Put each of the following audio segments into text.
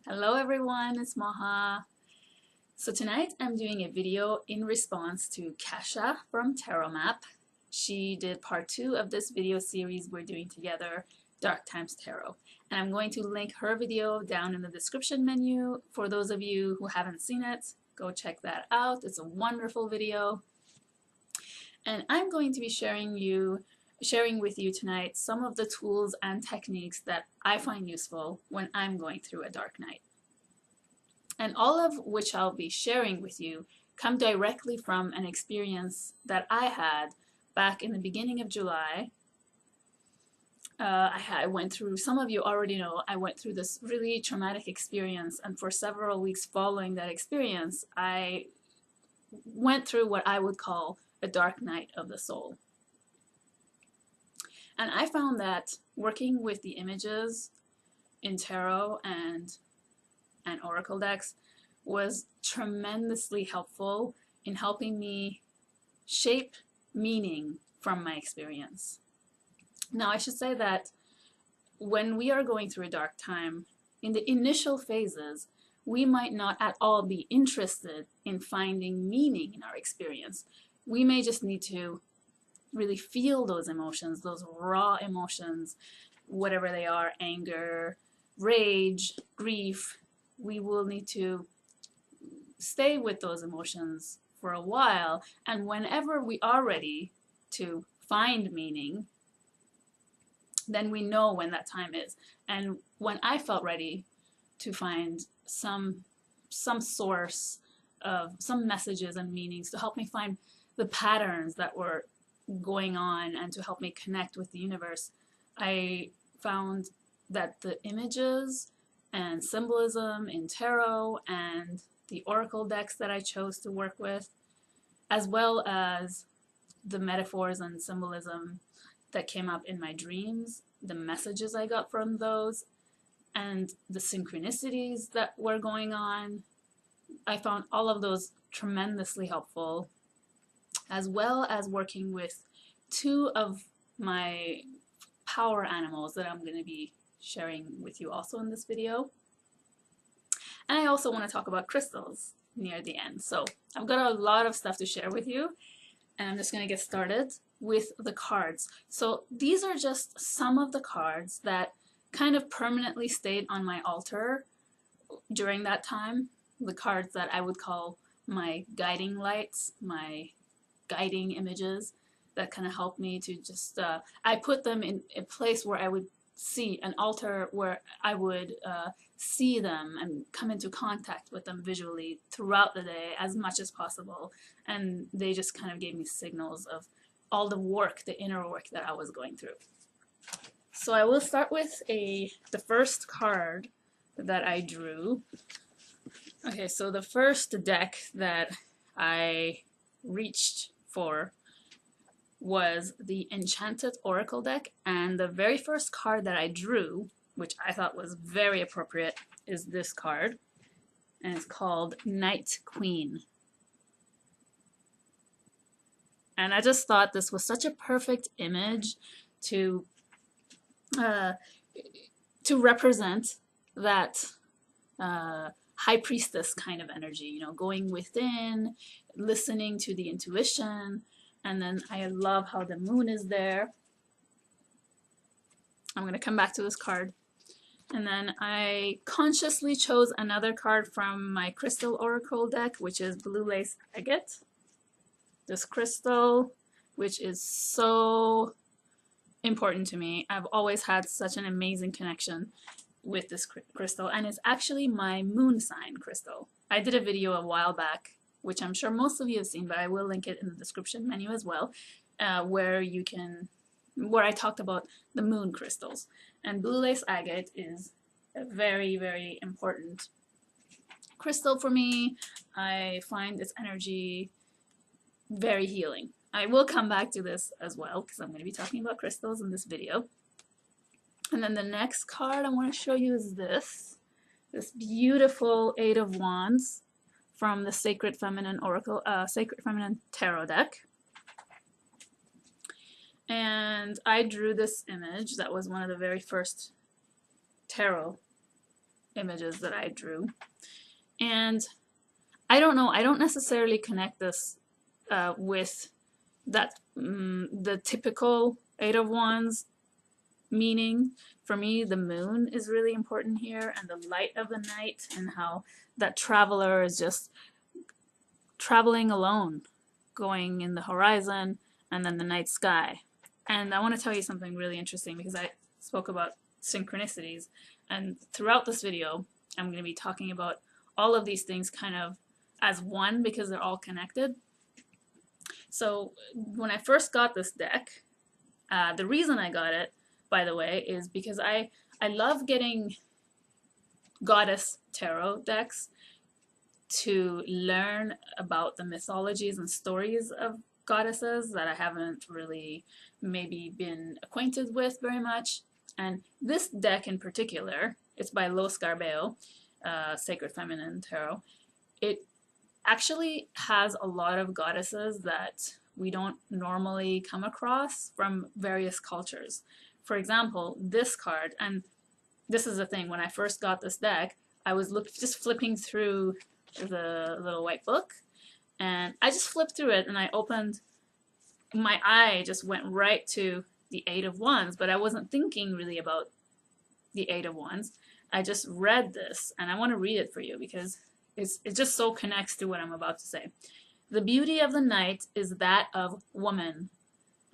Hello everyone, it's Maha. So tonight I'm doing a video in response to Kasia from Tarot Map. She did part 2 of this video series we're doing together, Dark Times Tarot. And I'm going to link her video down in the description menu. For those of you who haven't seen it, go check that out. It's a wonderful video. And I'm going to be sharing with you tonight some of the tools and techniques that I find useful when I'm going through a dark night. And all of which I'll be sharing with you come directly from an experience that I had back in the beginning of July. I went through, some of you already know, I went through this really traumatic experience, and for several weeks following that experience, I went through what I would call a dark night of the soul. And I found that working with the images in tarot and oracle decks was tremendously helpful in helping me shape meaning from my experience. Now, I should say that when we are going through a dark time, in the initial phases, we might not at all be interested in finding meaning in our experience. We may just need to really feel those emotions, those raw emotions, whatever they are, anger, rage, grief. We will need to stay with those emotions for a while, and whenever we are ready to find meaning, then we know when that time is. And when I felt ready to find some source of some messages and meanings to help me find the patterns that were going on and to help me connect with the universe, I found that the images and symbolism in tarot and the oracle decks that I chose to work with, as well as the metaphors and symbolism that came up in my dreams, the messages I got from those, and the synchronicities that were going on, I found all of those tremendously helpful, as well as working with two of my power animals that I'm going to be sharing with you also in this video. And I also want to talk about crystals near the end. So I've got a lot of stuff to share with you, and I'm just going to get started with the cards. So these are just some of the cards that kind of permanently stayed on my altar during that time. The cards that I would call my guiding lights, my guiding images that kind of helped me to just, I put them in a place where I would see an altar where I would see them and come into contact with them visually throughout the day as much as possible. And they just kind of gave me signals of all the work, the inner work that I was going through. So I will start with the first card that I drew. Okay, so the first deck that I reached for was the Enchanted Oracle deck, and the very first card that I drew, which I thought was very appropriate, is this card, and it's called Night Queen. And I just thought this was such a perfect image to represent that high priestess kind of energy, you know, going within, listening to the intuition. And then I love how the moon is there. I'm going to come back to this card. And then I consciously chose another card from my crystal oracle deck, which is Blue Lace Agate. This crystal, which is so important to me. I've always had such an amazing connection with this crystal, and it's actually my moon sign crystal. I did a video a while back, which I'm sure most of you have seen, but I will link it in the description menu as well, where I talked about the moon crystals. And Blue Lace Agate is a very, very important crystal for me. I find its energy very healing. I will come back to this as well, because I'm going to be talking about crystals in this video. And then the next card I want to show you is this beautiful Eight of Wands from the Sacred Feminine Oracle, Sacred Feminine Tarot deck. And I drew this image that was one of the very first tarot images that I drew. And I don't know, I don't necessarily connect this with that the typical Eight of Wands meaning. For me, the moon is really important here, and the light of the night, and how that traveler is just traveling alone, going in the horizon and then the night sky. And I want to tell you something really interesting, because I spoke about synchronicities, and throughout this video I'm going to be talking about all of these things kind of as one, because they're all connected. So when I first got this deck, the reason I got it, by the way, is because I love getting goddess tarot decks to learn about the mythologies and stories of goddesses that I haven't really maybe been acquainted with very much. And this deck in particular, it's by Los Garbeo, Sacred Feminine Tarot. It actually has a lot of goddesses that we don't normally come across from various cultures. For example, this card, and this is the thing, when I first got this deck, I was just flipping through the little white book, and I just flipped through it, and I opened, my eye just went right to the Eight of Wands, but I wasn't thinking really about the Eight of Wands. I just read this, and I want to read it for you because it just so connects to what I'm about to say. The beauty of the night is that of woman.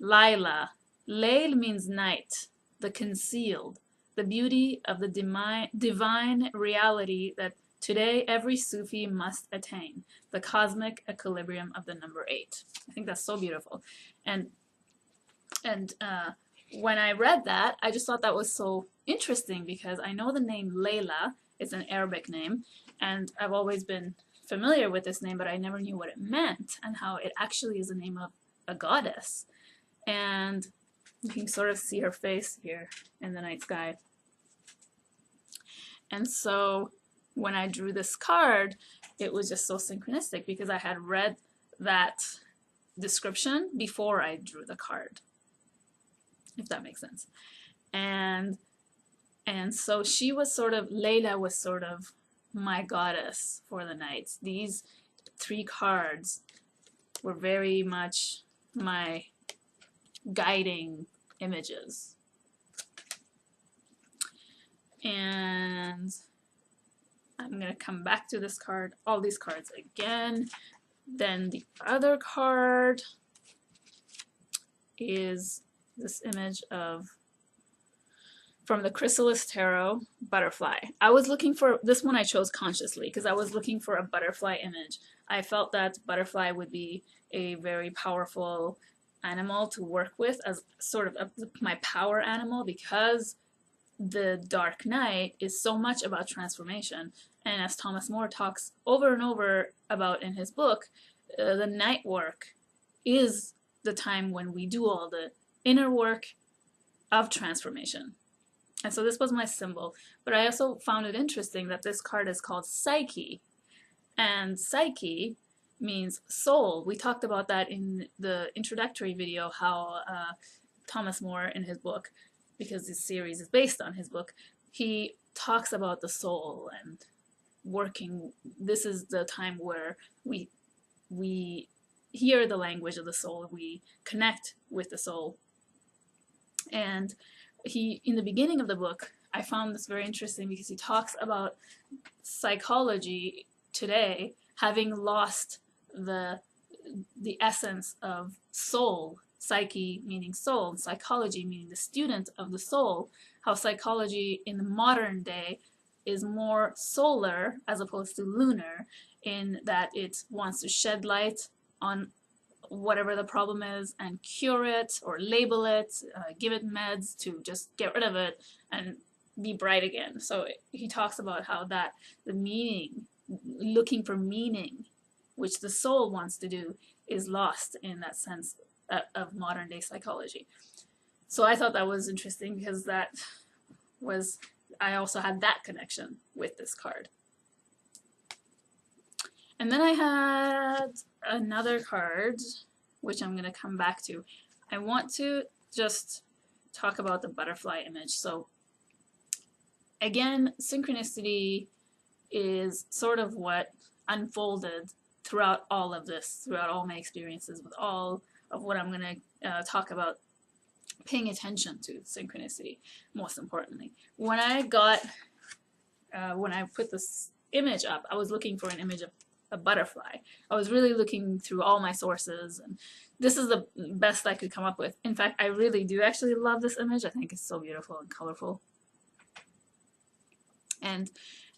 Laila. Layl means night, the concealed, the beauty of the divine reality that today every Sufi must attain, the cosmic equilibrium of the number 8. I think that's so beautiful. And when I read that, I just thought that was so interesting, because I know the name Layla is an Arabic name, and I've always been familiar with this name, but I never knew what it meant and how it actually is the name of a goddess. And you can sort of see her face here in the night sky. And so when I drew this card, it was just so synchronistic, because I had read that description before I drew the card, if that makes sense. And so she was sort of, Layla was sort of my goddess for the night. These 3 cards were very much my guiding images. And I'm going to come back to this card, all these cards again. Then the other card is this image of, from the Chrysalis Tarot, butterfly. I was looking for, this one I chose consciously because I was looking for a butterfly image. I felt that butterfly would be a very powerful animal to work with as sort of my power animal, because the Dark Night is so much about transformation. And as Thomas More talks over and over about in his book, the night work is the time when we do all the inner work of transformation. And so this was my symbol. But I also found it interesting that this card is called Psyche. And Psyche means soul. We talked about that in the introductory video, how Thomas More in his book, because this series is based on his book, he talks about the soul and working. This is the time where we hear the language of the soul, we connect with the soul. And he, in the beginning of the book, I found this very interesting, because he talks about psychology today having lost the essence of soul. Psyche meaning soul, and psychology meaning the student of the soul. How psychology in the modern day is more solar as opposed to lunar, in that it wants to shed light on whatever the problem is and cure it or label it, give it meds to just get rid of it and be bright again. So he talks about how that the meaning, looking for meaning, which the soul wants to do, is lost in that sense of modern day psychology. So I thought that was interesting, because that was, I also had that connection with this card. And then I had another card, which I'm going to come back to. I want to just talk about the butterfly image. So again, synchronicity is sort of what unfolded throughout all of this, throughout all my experiences with all of what I'm going to talk about, paying attention to synchronicity, most importantly. When I put this image up, I was looking for an image of a butterfly. I was really looking through all my sources, and this is the best I could come up with. In fact, I really do actually love this image. I think it's so beautiful and colorful. And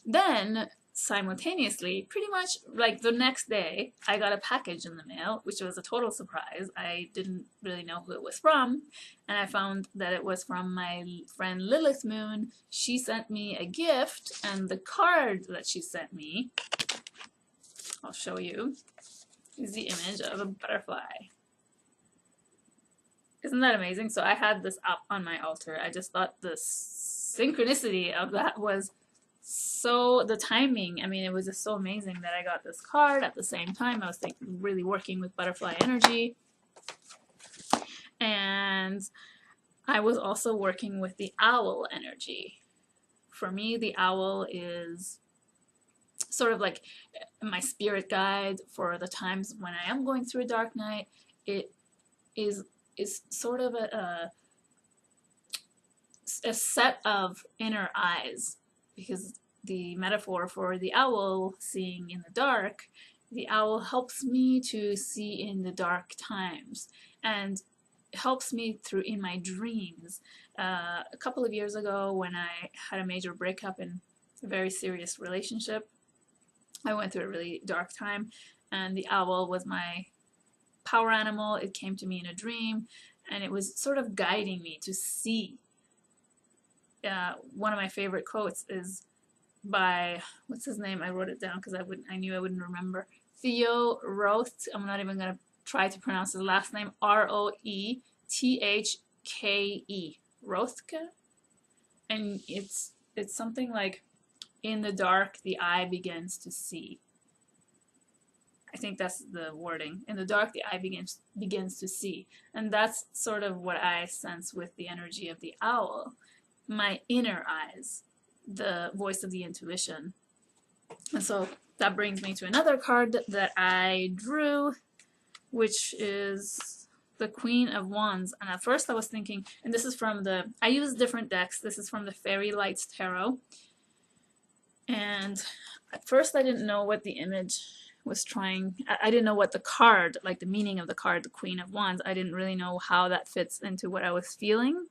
then simultaneously, pretty much like the next day, I got a package in the mail, which was a total surprise. I didn't really know who it was from, and I found that it was from my friend Lilith Moon. She sent me a gift, and the card that she sent me, I'll show you, is the image of a butterfly. Isn't that amazing? So I had this up on my altar. I just thought the synchronicity of that was so, the timing, I mean, it was just so amazing that I got this card at the same time. I was really working with butterfly energy. And I was also working with the owl energy. For me, the owl is sort of like my spirit guide for the times when I am going through a dark night. It is sort of a set of inner eyes, because the metaphor for the owl seeing in the dark, the owl helps me to see in the dark times and helps me through in my dreams. A couple of years ago, when I had a major breakup in a very serious relationship, I went through a really dark time, and the owl was my power animal. It came to me in a dream, and it was sort of guiding me to see. One of my favorite quotes is by, what's his name? I wrote it down because I knew I wouldn't remember. Theo Roethke. I'm not even going to try to pronounce his last name. Roethke. Roethke. And it's something like, in the dark, the eye begins to see. I think that's the wording. In the dark, the eye begins to see. And that's sort of what I sense with the energy of the owl. My inner eyes, the voice of the intuition. And so that brings me to another card that I drew, which is the Queen of Wands. And at first I was thinking, and this is from I use different decks. This is from the Fairy Lights Tarot. And at first I didn't know what the image was trying. I didn't know what the card, like the meaning of the card, the Queen of Wands. I didn't really know how that fits into what I was feeling.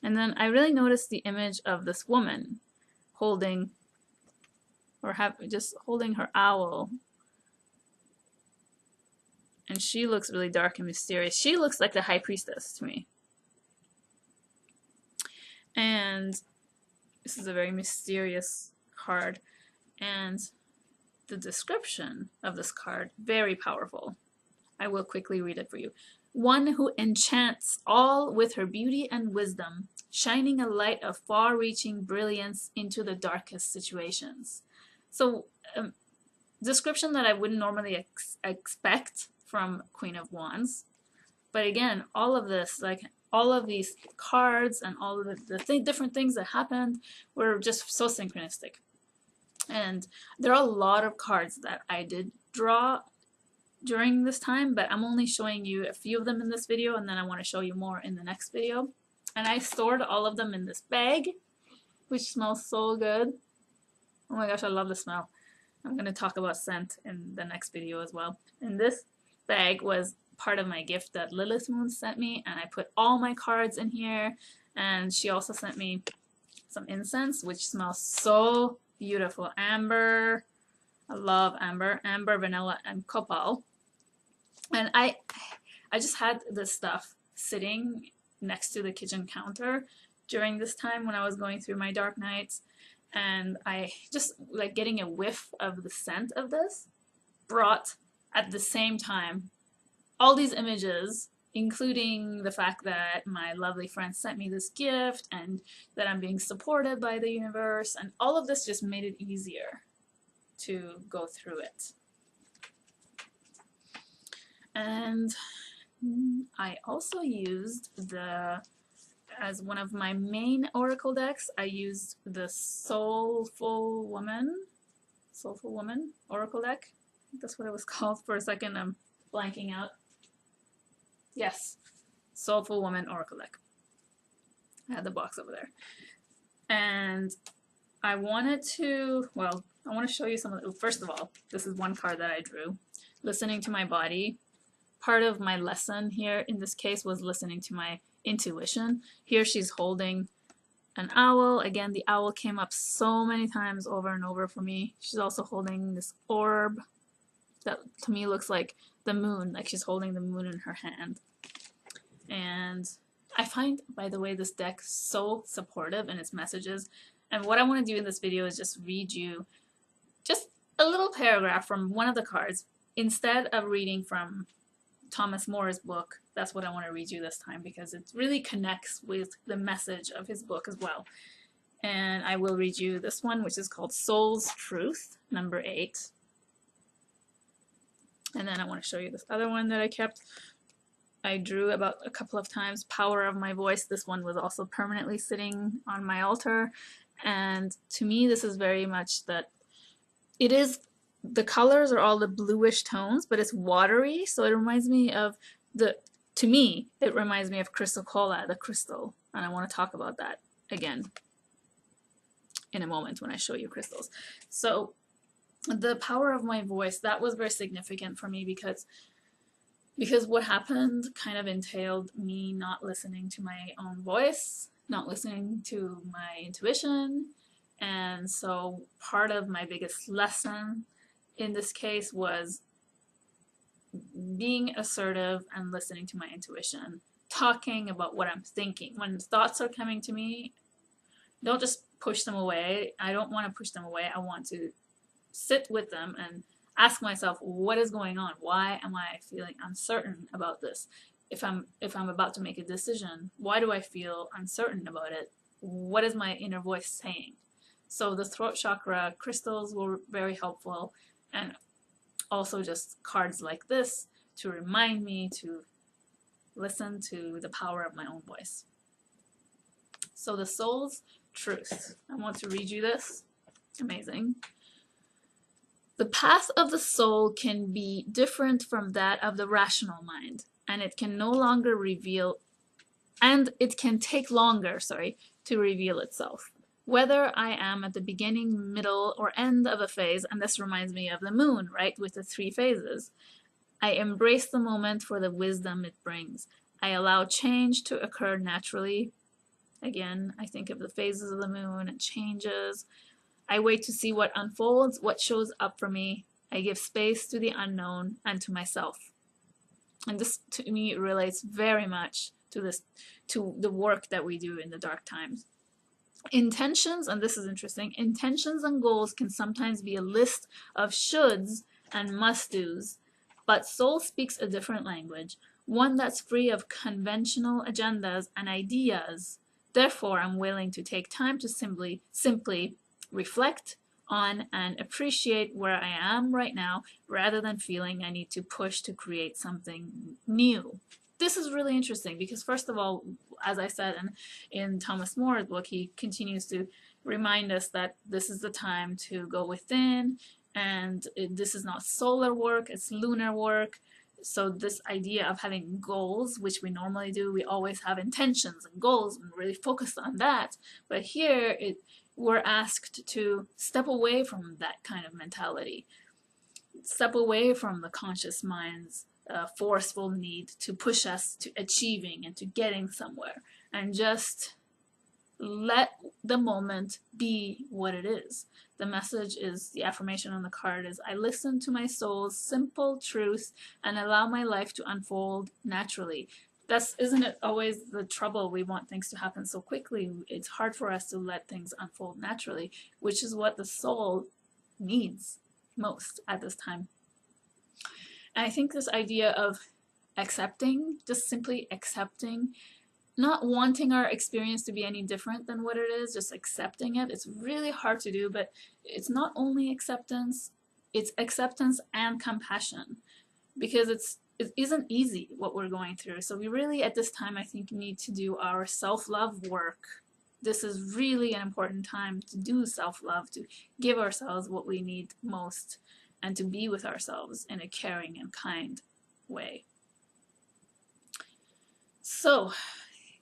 And then I really noticed the image of this woman holding, or just holding her owl. And she looks really dark and mysterious. She looks like the High Priestess to me. And this is a very mysterious card. And the description of this card, very powerful. I will quickly read it for you. One who enchants all with her beauty and wisdom, shining a light of far-reaching brilliance into the darkest situations. So, description that I wouldn't normally expect from Queen of Wands. But again, all of this, like all of these cards and all of the different things that happened were just so synchronistic. And there are a lot of cards that I did draw during this time, but I'm only showing you a few of them in this video, and then I want to show you more in the next video. And I stored all of them in this bag, which smells so good. Oh my gosh, I love the smell. I'm going to talk about scent in the next video as well. And this bag was part of my gift that Lilith Moon sent me, and I put all my cards in here. And she also sent me some incense, which smells so beautiful. Amber. I love amber. Amber, vanilla, and copal. And I just had this stuff sitting next to the kitchen counter during this time when I was going through my dark nights. And I just, like, getting a whiff of the scent of this brought, at the same time, all these images, including the fact that my lovely friend sent me this gift and that I'm being supported by the universe, and all of this just made it easier to go through it. And I also used the as one of my main oracle decks, I used the Soulful Woman oracle deck. That's what it was called. For a second, I'm blanking out. Yes, Soulful Woman oracle deck. I had the box over there. And I wanted to, well, I want to show you some of the, first of all, this is one card that I drew. Listening to my body. Part of my lesson here in this case was listening to my intuition. Here she's holding an owl. Again, the owl came up so many times over and over for me. She's also holding this orb that to me looks like the moon, like she's holding the moon in her hand. And I find, by the way, this deck so supportive in its messages. And what I want to do in this video is just read you just a little paragraph from one of the cards. Instead of reading from Thomas More's book, that's what I want to read you this time because it really connects with the message of his book as well. And I will read you this one, which is called Soul's Truth, number 8. And then I want to show you this other one that I kept. I drew about a couple of times, Power of My Voice. This one was also permanently sitting on my altar. And to me, this is very much that it is, the colors are all the bluish tones, but it's watery. So it reminds me of to me, it reminds me of Crystal Cola, the crystal. And I want to talk about that again in a moment when I show you crystals. So the Power of My Voice, that was very significant for me because what happened kind of entailed me not listening to my own voice, not listening to my intuition. And so part of my biggest lesson in this case was being assertive and listening to my intuition, talking about what I'm thinking. When thoughts are coming to me, don't just push them away. I don't want to push them away. I want to sit with them and ask myself, what is going on? Why am I feeling uncertain about this? If I'm about to make a decision, why do I feel uncertain about it? What is my inner voice saying? So the throat chakra crystals were very helpful, and also just cards like this to remind me to listen to the power of my own voice. So the Soul's Truth. I want to read you this. Amazing. The path of the soul can be different from that of the rational mind, and it can no longer reveal, and it can take longer, to reveal itself. Whether I am at the beginning, middle, or end of a phase, and this reminds me of the moon, right, with the 3 phases, I embrace the moment for the wisdom it brings. I allow change to occur naturally. Again, I think of the phases of the moon and changes. I wait to see what unfolds, what shows up for me. I give space to the unknown and to myself. And this, to me, relates very much to the work that we do in the dark times. Intentions, and this is interesting, intentions and goals can sometimes be a list of shoulds and must-dos, but soul speaks a different language, one that's free of conventional agendas and ideas. Therefore, I'm willing to take time to simply reflect on and appreciate where I am right now rather than feeling I need to push to create something new. This is really interesting because, first of all, as I said in Thomas More's book, he continues to remind us that this is the time to go within, and this is not solar work, it's lunar work. So this idea of having goals, which we normally do, we always have intentions and goals and really focus on that. But here, we're asked to step away from that kind of mentality, step away from the conscious mind's forceful need to push us to achieving and to getting somewhere, and just let the moment be what it is. The message is, the affirmation on the card is, I listen to my soul's simple truth and allow my life to unfold naturally. Isn't it always the trouble? We want things to happen so quickly. It's hard for us to let things unfold naturally, which is what the soul needs most at this time. And I think this idea of accepting, just simply accepting, not wanting our experience to be any different than what it is, just accepting it. It's really hard to do, but it's not only acceptance, it's acceptance and compassion. Because it isn't easy what we're going through. So we really at this time I think need to do our self-love work. This is really an important time to do self-love, to give ourselves what we need most, and to be with ourselves in a caring and kind way. So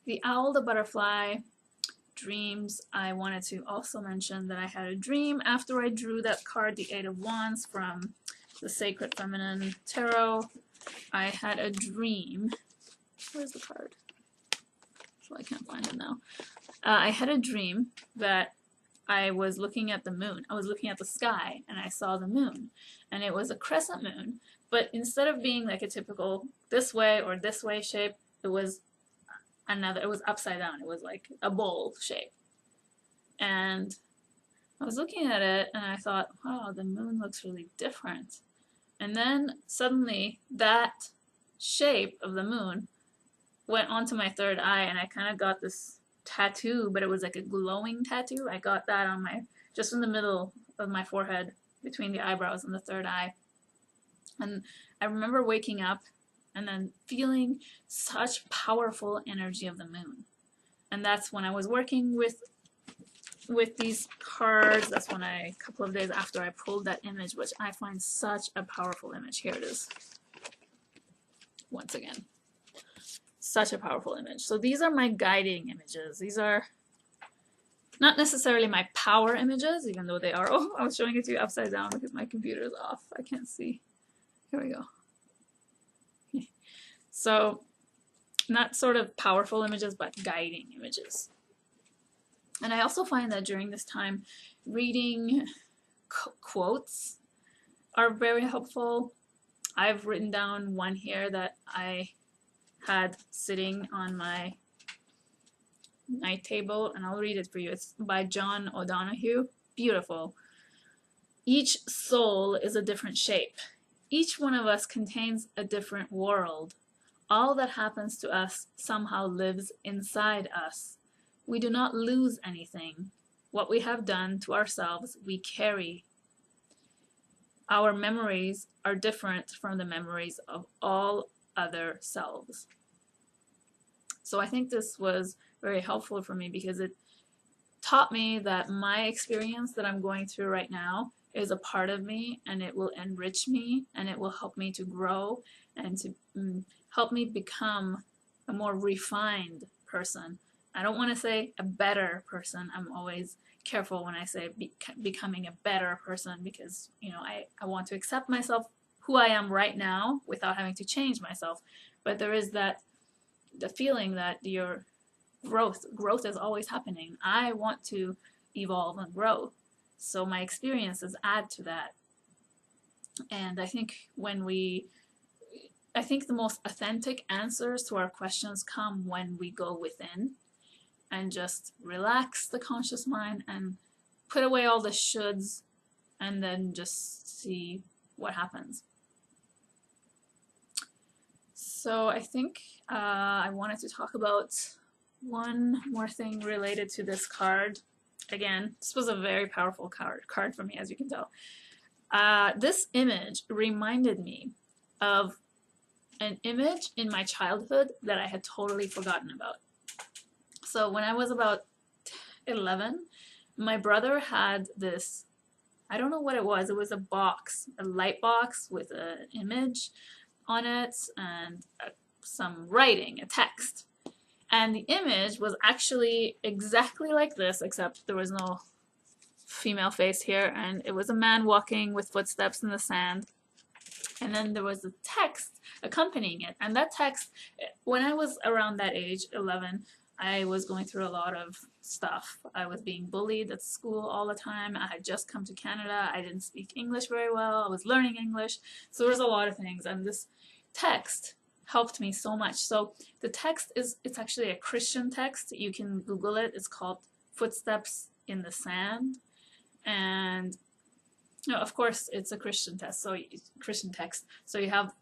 the owl, the butterfly, dreams. I wanted to also mention that I had a dream after I drew that card, the Eight of Wands from the Sacred Feminine Tarot. I had a dream. Where's the card? So I can't find it now. I had a dream that I was looking at the moon. I was looking at the sky and I saw the moon. And it was a crescent moon, but instead of being like a typical this way or this way shape, it was another, it was upside down. It was like a bowl shape. And I was looking at it and I thought, wow, the moon looks really different. And then suddenly that shape of the moon went onto my third eye and I kind of got this tattoo, but it was like a glowing tattoo. I got that on my, just in the middle of my forehead, between the eyebrows and the third eye. And I remember waking up and then feeling such powerful energy of the moon. And that's when I was working with these cards. That's when a couple of days after I pulled that image, which I find such a powerful image. Here it is. Once again. Such a powerful image. So these are my guiding images. These are not necessarily my power images, even though they are. Oh, I was showing it to you upside down because my computer is off. I can't see. Here we go. So not sort of powerful images, but guiding images. And I also find that during this time, reading quotes are very helpful. I've written down one here that I had sitting on my night table, and I'll read it for you. It's by John O'Donohue. Beautiful. Each soul is a different shape. Each one of us contains a different world. All that happens to us somehow lives inside us. We do not lose anything. What we have done to ourselves, we carry. Our memories are different from the memories of all other selves. So I think this was very helpful for me because it taught me that my experience that I'm going through right now is a part of me, and it will enrich me, and it will help me to grow and to help me become a more refined person. I don't want to say a better person. I'm always careful when I say becoming a better person because, you know, I want to accept myself who I am right now without having to change myself. But there is the feeling that your growth is always happening. I want to evolve and grow. So my experiences add to that. And I think I think the most authentic answers to our questions come when we go within and just relax the conscious mind and put away all the shoulds and then just see what happens. So I think I wanted to talk about one more thing related to this card. Again, this was a very powerful card for me, as you can tell. This image reminded me of an image in my childhood that I had totally forgotten about. So when I was about 11, my brother had this, I don't know what it was a box, a light box with an image on it and some writing, a text. And the image was actually exactly like this, except there was no female face here, and it was a man walking with footsteps in the sand. And then there was a text accompanying it. And that text, when I was around that age, 11, I was going through a lot of stuff. I was being bullied at school all the time. I had just come to Canada. I didn't speak English very well. I was learning English. So there was a lot of things. And this text helped me so much. So the text it's actually a Christian text. You can Google it. It's called Footsteps in the Sand. And no, of course it's a Christian text. So you have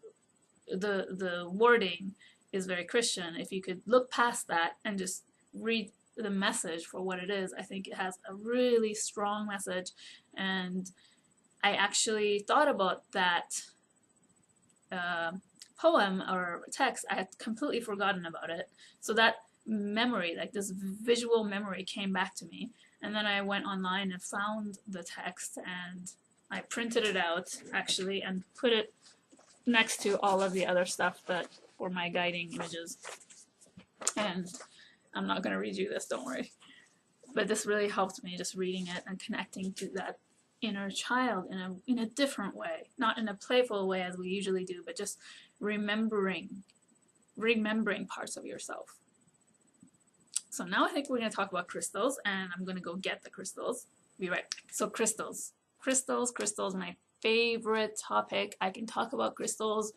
the wording is very Christian. If you could look past that and just read the message for what it is, I think it has a really strong message. And I actually thought about that poem or text, I had completely forgotten about it. So that memory, like this visual memory, came back to me. And then I went online and found the text, and I printed it out actually and put it next to all of the other stuff that were my guiding images. And I'm not going to read you this, don't worry. But this really helped me, just reading it and connecting to that inner child in a different way, not in a playful way as we usually do, but just remembering parts of yourself. So now I think we're going to talk about crystals, and I'm going to go get the crystals. Be right back. So crystals, my favorite topic. I can talk about crystals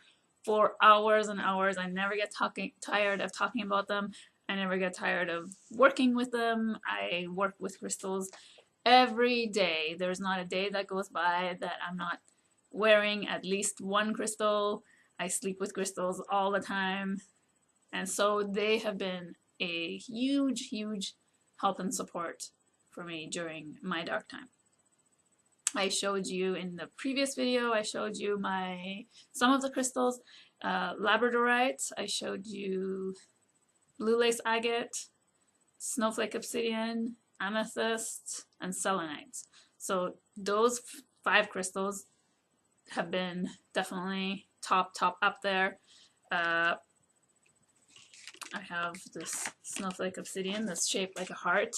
for hours and hours. I never get tired of talking about them. I never get tired of working with them. I work with crystals every day. There's not a day that goes by that I'm not wearing at least one crystal. I sleep with crystals all the time. And so they have been a huge, huge help and support for me during my dark time. I showed you in the previous video, I showed you some of the crystals, labradorite, I showed you blue lace agate, snowflake obsidian, amethyst, and selenite. So those 5 crystals have been definitely top up there. I have this snowflake obsidian that's shaped like a heart.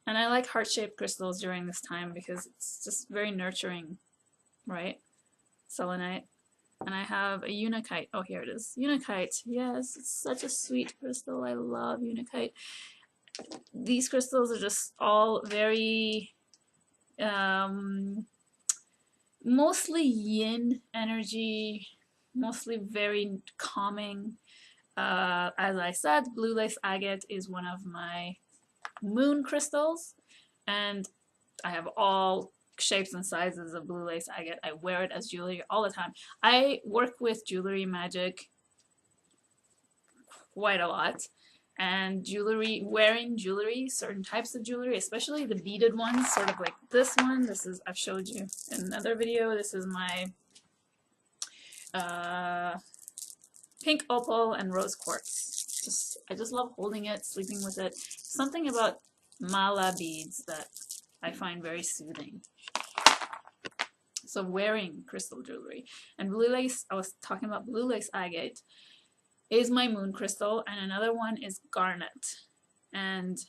And I like heart-shaped crystals during this time because it's just very nurturing, right? Selenite. And I have a unakite. Oh, here it is. Unakite. Yes, it's such a sweet crystal. I love unakite. These crystals are just all very, mostly yin energy, mostly very calming. As I said, blue lace agate is one of my moon crystals, and I have all shapes and sizes of blue lace agate. I wear it as jewelry all the time. I work with jewelry magic quite a lot, and wearing jewelry, certain types of jewelry, especially the beaded ones, sort of like this one. This is, I've showed you in another video, this is my pink opal and rose quartz. I just love holding it, sleeping with it. Something about mala beads that I find very soothing. So wearing crystal jewelry. And blue lace, I was talking about blue lace agate, is my moon crystal, and another one is garnet. And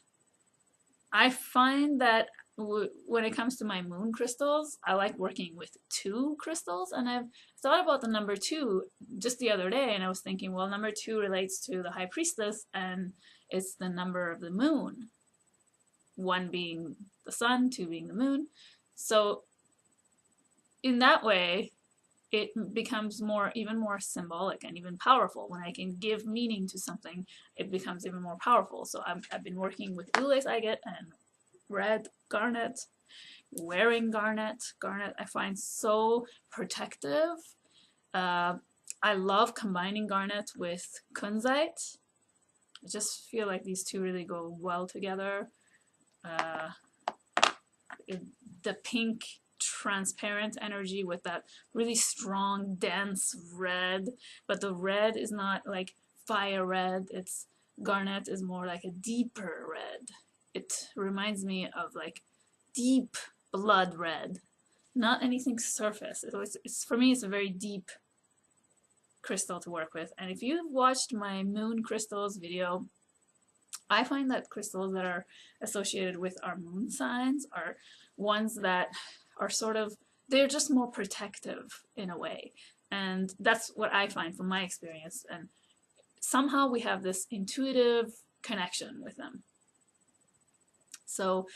I find that when it comes to my moon crystals, I like working with 2 crystals, and I've thought about the number 2 just the other day, and I was thinking, well, number 2 relates to the high priestess, and it's the number of the moon. 1 being the sun, 2 being the moon. So in that way, it becomes even more symbolic and even powerful. When I can give meaning to something, it becomes even more powerful. So I've been working with blue lace agate and red garnet, wearing garnet. Garnet I find so protective. I love combining garnet with kunzite. I just feel like these 2 really go well together. The pink transparent energy with that really strong, dense red, but the red is not like fire red. Garnet is more like a deeper red. It reminds me of like deep blood red, not anything surface. For me, it's a very deep crystal to work with. And if you've watched my moon crystals video, I find that crystals that are associated with our moon signs are ones that are they're just more protective in a way. And that's what I find from my experience. And somehow we have this intuitive connection with them. So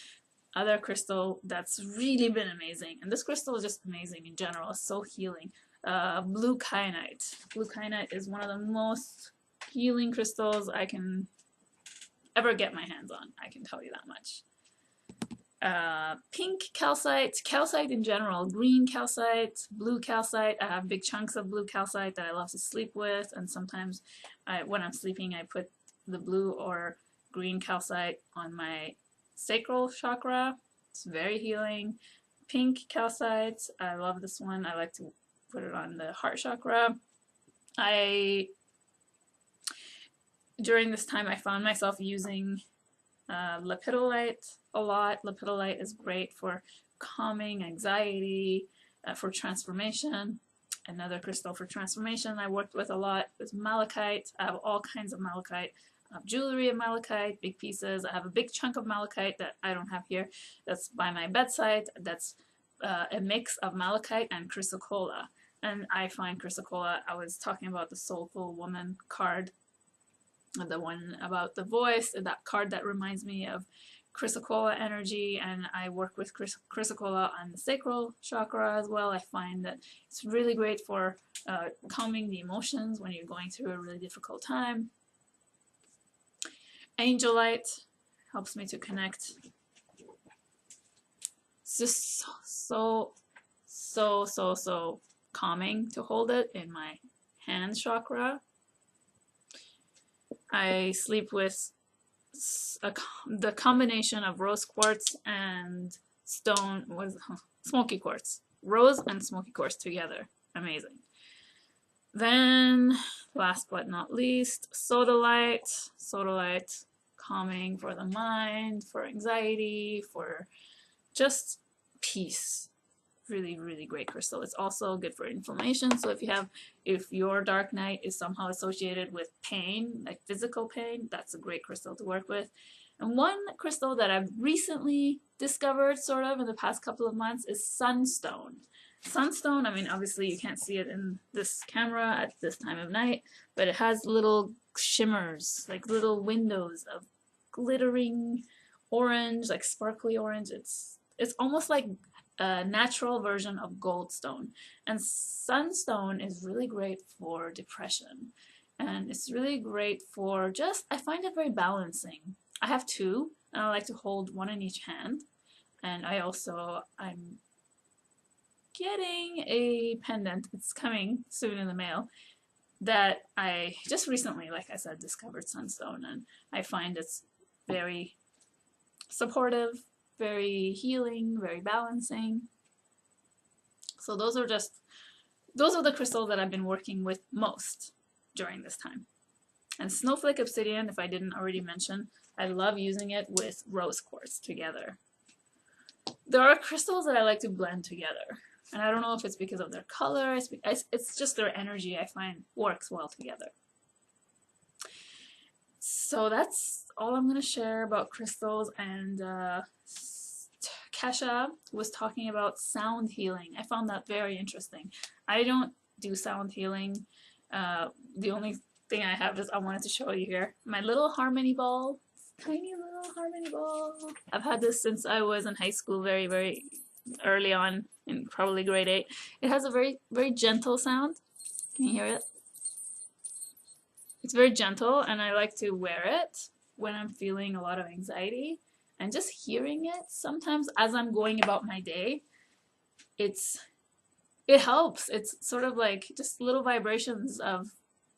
other crystal that's really been amazing, and this crystal is just amazing in general, it's so healing. Blue kyanite. Blue kyanite is one of the most healing crystals I can ever get my hands on. I can tell you that much. Pink calcite in general, green calcite, blue calcite. I have big chunks of blue calcite that I love to sleep with, and sometimes when I'm sleeping I put the blue or green calcite on my sacral chakra. It's very healing. Pink calcite, I love this one. I like to put it on the heart chakra. During this time, I found myself using lepidolite a lot. Lepidolite is great for calming anxiety, for transformation. Another crystal for transformation I worked with a lot was malachite. I have all kinds of malachite. I have jewelry of malachite, big pieces. I have a big chunk of malachite that I don't have here. That's by my bedside. That's a mix of malachite and chrysocolla. And I find chrysocolla, I was talking about the Soulful Woman card, the one about the voice, that card that reminds me of chrysocolla energy, and I work with chrysocolla on the sacral chakra as well. I find that it's really great for calming the emotions when you're going through a really difficult time. Angelite helps me to connect. It's just so calming to hold it in my hand chakra. I sleep with the combination of rose quartz and smoky quartz. Rose and smoky quartz together. Amazing. Then, last but not least, sodalite. Sodalite, calming for the mind, for anxiety, for just peace. Really, really great crystal. It's also good for inflammation. So if your dark night is somehow associated with pain, like physical pain, that's a great crystal to work with. And one crystal that I've recently discovered sort of in the past couple of months is sunstone. Sunstone, I mean, obviously you can't see it in this camera at this time of night, but it has little shimmers, like little windows of glittering orange, like sparkly orange. It's almost like a natural version of goldstone. And sunstone is really great for depression. And it's really great for I find it very balancing. I have two, and I like to hold one in each hand. And I'm getting a pendant, it's coming soon in the mail, that I just recently, like I said, discovered sunstone. And I find it's very supportive, very healing, very balancing. So those are the crystals that I've been working with most during this time. And snowflake obsidian, if I didn't already mention, I love using it with rose quartz together. There are crystals that I like to blend together, and I don't know if it's because of their color, it's just their energy I find works well together. So that's all I'm going to share about crystals. And Kasia was talking about sound healing. I found that very interesting. I don't do sound healing. The only thing I have is I wanted to show you here. My little harmony ball. Tiny little harmony ball. I've had this since I was in high school, very, very early on, in probably grade 8. It has a very, very gentle sound. Can you hear it? It's very gentle, and I like to wear it when I'm feeling a lot of anxiety. And just hearing it sometimes as I'm going about my day, it helps. It's sort of like just little vibrations of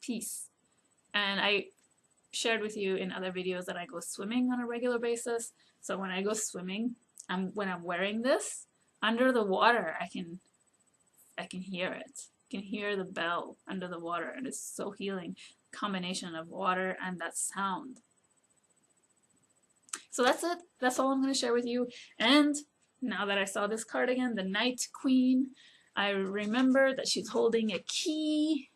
peace. And I shared with you in other videos that I go swimming on a regular basis. So when I go swimming, when I'm wearing this under the water, I can hear it. I can hear the bell under the water, and it's so healing. Combination of water and that sound. So that's it. That's all I'm going to share with you. And now that I saw this card again, the Night Queen, I remember that she's holding a key,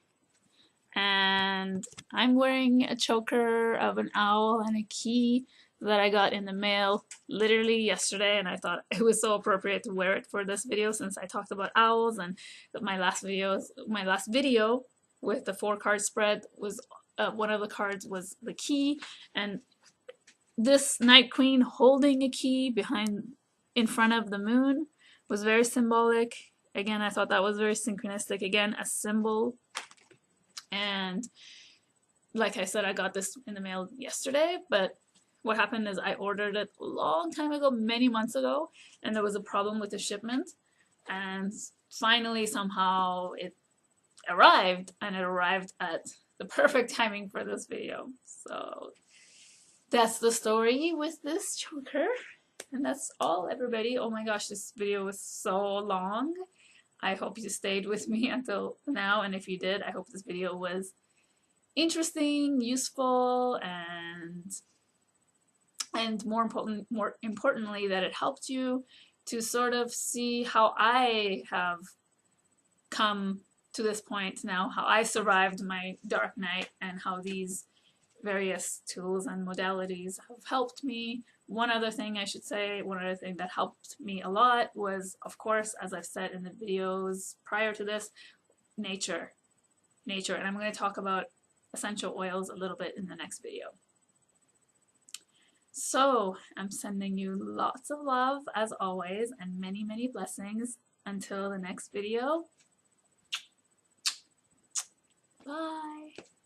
and I'm wearing a choker of an owl and a key that I got in the mail literally yesterday, and I thought it was so appropriate to wear it for this video since I talked about owls. And my last video with the 4-card spread was one of the cards was the key, and this Night Queen holding a key in front of the moon was very symbolic. Again, I thought that was very synchronistic. Again, a symbol. And like I said, I got this in the mail yesterday, but what happened is I ordered it a long time ago, many months ago, and there was a problem with the shipment. And finally, somehow it arrived, and it arrived at the perfect timing for this video. So that's the story with this choker. And that's all, everybody. Oh my gosh, this video was so long. I hope you stayed with me until now, and if you did, I hope this video was interesting, useful, and more importantly that it helped you to sort of see how I have come to this point now, how I survived my dark night, and how these various tools and modalities have helped me. One other thing I should say, one other thing that helped me a lot was, of course, as I've said in the videos prior to this, nature. Nature, and I'm going to talk about essential oils a little bit in the next video. So, I'm sending you lots of love as always, and many, many blessings. Until the next video, bye!